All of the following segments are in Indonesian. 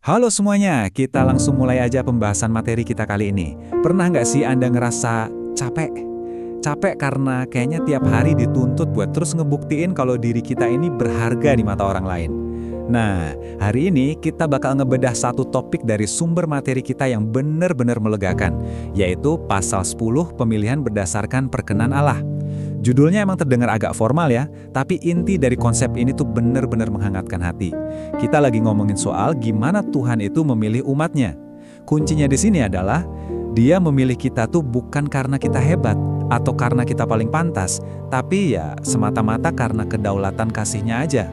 Halo semuanya, kita langsung mulai aja pembahasan materi kita kali ini. Pernah nggak sih Anda ngerasa capek? Capek karena kayaknya tiap hari dituntut buat terus ngebuktiin kalau diri kita ini berharga di mata orang lain. Nah, hari ini kita bakal ngebedah satu topik dari sumber materi kita yang benar-benar melegakan, yaitu pasal 10 pemilihan berdasarkan perkenan Allah. Judulnya emang terdengar agak formal ya, tapi inti dari konsep ini tuh benar-benar menghangatkan hati. Kita lagi ngomongin soal gimana Tuhan itu memilih umatnya. Kuncinya di sini adalah, Dia memilih kita tuh bukan karena kita hebat, atau karena kita paling pantas, tapi ya semata-mata karena kedaulatan kasih-Nya aja.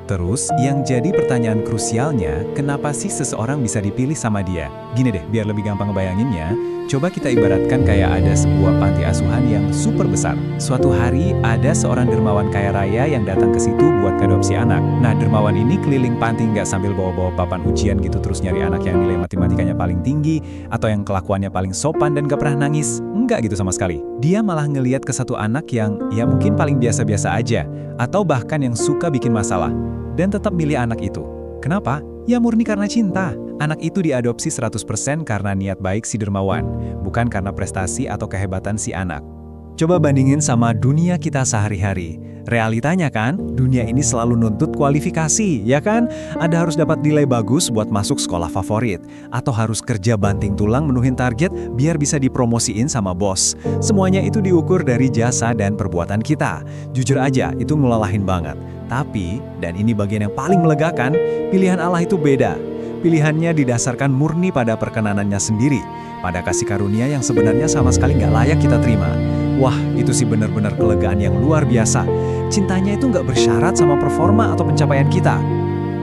Terus, yang jadi pertanyaan krusialnya, kenapa sih seseorang bisa dipilih sama Dia? Gini deh, biar lebih gampang ngebayanginnya, coba kita ibaratkan kayak ada sebuah panti asuhan yang super besar. Suatu hari, ada seorang dermawan kaya raya yang datang ke situ buat ngadopsi anak. Nah, dermawan ini keliling panti nggak sambil bawa-bawa papan ujian gitu terus nyari anak yang nilai matematikanya paling tinggi, atau yang kelakuannya paling sopan dan gak pernah nangis. Enggak gitu sama sekali. Dia malah ngeliat ke satu anak yang ya mungkin paling biasa-biasa aja, atau bahkan yang suka bikin masalah. Dan tetap milih anak itu. Kenapa? Ya murni karena cinta. Anak itu diadopsi 100% karena niat baik si dermawan, bukan karena prestasi atau kehebatan si anak. Coba bandingin sama dunia kita sehari-hari. Realitanya kan, dunia ini selalu nuntut kualifikasi, ya kan? Ada harus dapat nilai bagus buat masuk sekolah favorit, atau harus kerja banting tulang menuhin target biar bisa dipromosiin sama bos. Semuanya itu diukur dari jasa dan perbuatan kita. Jujur aja, itu ngelalahin banget. Tapi, dan ini bagian yang paling melegakan, pilihan Allah itu beda. Pilihannya didasarkan murni pada perkenanannya sendiri, pada kasih karunia yang sebenarnya sama sekali nggak layak kita terima. Wah, itu sih benar-benar kelegaan yang luar biasa. Cintanya itu nggak bersyarat sama performa atau pencapaian kita.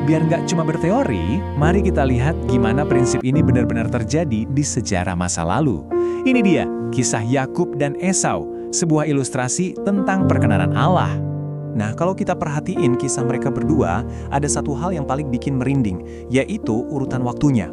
Biar nggak cuma berteori, mari kita lihat gimana prinsip ini benar-benar terjadi di sejarah masa lalu. Ini dia, kisah Yakub dan Esau, sebuah ilustrasi tentang perkenanan Allah. Nah, kalau kita perhatiin kisah mereka berdua, ada satu hal yang paling bikin merinding, yaitu urutan waktunya.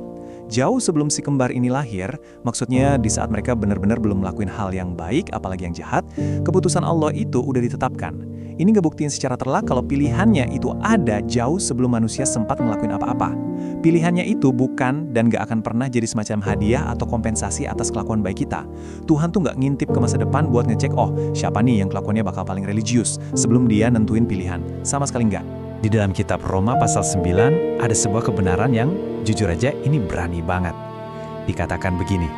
Jauh sebelum si kembar ini lahir, maksudnya di saat mereka benar-benar belum melakukan hal yang baik, apalagi yang jahat, keputusan Allah itu udah ditetapkan. Ini ngebuktiin secara telak kalau pilihannya itu ada jauh sebelum manusia sempat ngelakuin apa-apa. Pilihannya itu bukan dan gak akan pernah jadi semacam hadiah atau kompensasi atas kelakuan baik kita. Tuhan tuh gak ngintip ke masa depan buat ngecek, oh siapa nih yang kelakuannya bakal paling religius, sebelum dia nentuin pilihan. Sama sekali enggak. Di dalam kitab Roma pasal 9, ada sebuah kebenaran yang jujur aja ini berani banget. Dikatakan begini,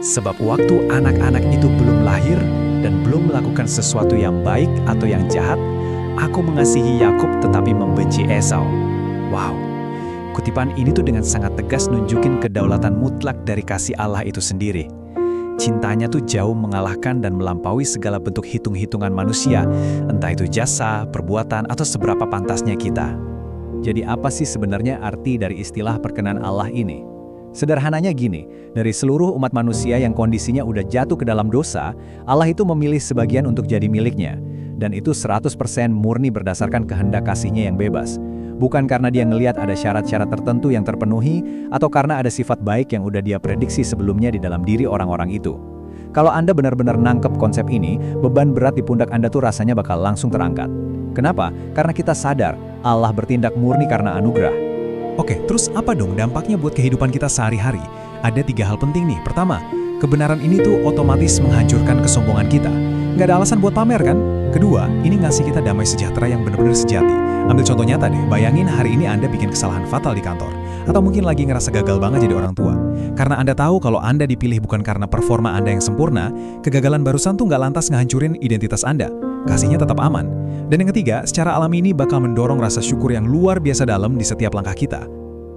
sebab waktu anak-anak itu belum lahir dan belum melakukan sesuatu yang baik atau yang jahat, aku mengasihi Yakub tetapi membenci Esau. Wow, kutipan ini tuh dengan sangat tegas nunjukin kedaulatan mutlak dari kasih Allah itu sendiri. Cintanya tuh jauh mengalahkan dan melampaui segala bentuk hitung-hitungan manusia, entah itu jasa, perbuatan, atau seberapa pantasnya kita. Jadi apa sih sebenarnya arti dari istilah perkenan Allah ini? Sederhananya gini, dari seluruh umat manusia yang kondisinya udah jatuh ke dalam dosa, Allah itu memilih sebagian untuk jadi miliknya. Dan itu 100% murni berdasarkan kehendak kasih-Nya yang bebas. Bukan karena dia ngelihat ada syarat-syarat tertentu yang terpenuhi, atau karena ada sifat baik yang udah dia prediksi sebelumnya di dalam diri orang-orang itu. Kalau Anda benar-benar nangkep konsep ini, beban berat di pundak Anda tuh rasanya bakal langsung terangkat. Kenapa? Karena kita sadar, Allah bertindak murni karena anugerah. Oke, terus apa dong dampaknya buat kehidupan kita sehari-hari? Ada 3 hal penting nih. Pertama, kebenaran ini tuh otomatis menghancurkan kesombongan kita. Nggak ada alasan buat pamer kan? Kedua, ini ngasih kita damai sejahtera yang benar-benar sejati. Ambil contoh nyata deh, bayangin hari ini Anda bikin kesalahan fatal di kantor. Atau mungkin lagi ngerasa gagal banget jadi orang tua. Karena Anda tahu kalau Anda dipilih bukan karena performa Anda yang sempurna, kegagalan barusan tuh nggak lantas ngehancurin identitas Anda. Kasihnya tetap aman. Dan yang ketiga, secara alami ini bakal mendorong rasa syukur yang luar biasa dalam di setiap langkah kita.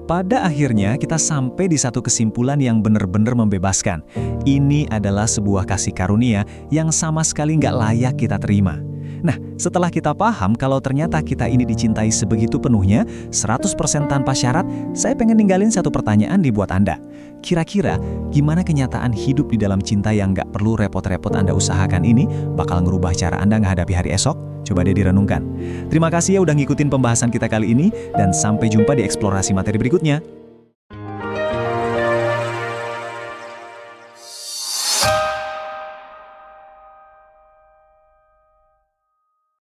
Pada akhirnya kita sampai di satu kesimpulan yang benar-benar membebaskan. Ini adalah sebuah kasih karunia yang sama sekali nggak layak kita terima. Nah, setelah kita paham kalau ternyata kita ini dicintai sebegitu penuhnya, 100% tanpa syarat, saya pengen ninggalin satu pertanyaan dibuat Anda. Kira-kira, gimana kenyataan hidup di dalam cinta yang nggak perlu repot-repot Anda usahakan ini bakal ngerubah cara Anda menghadapi hari esok? Coba deh direnungkan. Terima kasih ya udah ngikutin pembahasan kita kali ini, dan sampai jumpa di eksplorasi materi berikutnya.